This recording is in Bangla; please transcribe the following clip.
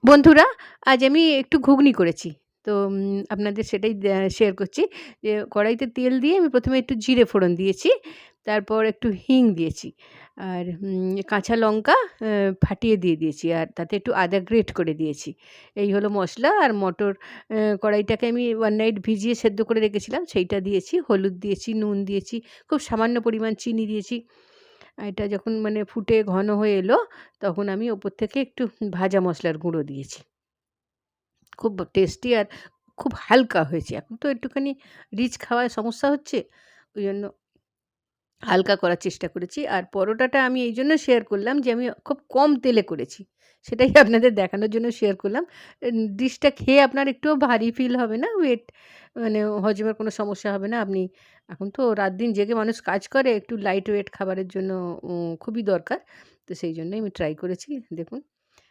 বন্ধুরা, আজ আমি একটু ঘুগনি করেছি। তো আপনাদের সেটাই শেয়ার করছি। যে কড়াইতে তেল দিয়ে আমি ১ম এ একটু জিরে ফোড়ন দিয়েছি। তারপর একটু হিং দিয়েছি। আর কাঁচা লঙ্কা ফাটিয়ে দিয়ে দিয়েছি। আর তাতে একটু আদা গ্রেট করে দিয়েছি। এই হলো মসলা। আর মটর কড়াইটাকে আমি ওভার নাইট ভিজিয়ে সেদ্ধ করে রেখেছিলাম, সেইটা দিয়েছি। হলুদ দিয়েছি, নুন দিয়েছি, খুব সামান্য পরিমাণ চিনি দিয়েছি। এটা যখন মানে ফুটে ঘন হয়ে এলো, তখন আমি ওপর থেকে একটু ভাজা মসলার গুঁড়ো দিয়েছি। খুব টেস্টি আর খুব হালকা হয়েছে। এখন তো একটুখানি রিচ খাওয়ায় সমস্যা হচ্ছে। ওইজন্য হালকা করার চেষ্টা করেছি। আর পরোটাটা আমি এইজন্য শেয়ার করলাম যে আমি খুব কম তেলে করেছি। সেটাই আপনাদের দেখানোর জন্য শেয়ার করলাম। ডিশটা খেয়ে আপনার একটুও ভারী ফিল হবে না। মানে হজমের কোনো সমস্যা হবে না। আপনি এখন তো রাত-দিন জেগে মানুষ কাজ করে, একটু লাইট ওয়েট খাবারের জন্য খুবই দরকার। তো সেইজন্যই আমি ট্রাই করেছি। দেখুন।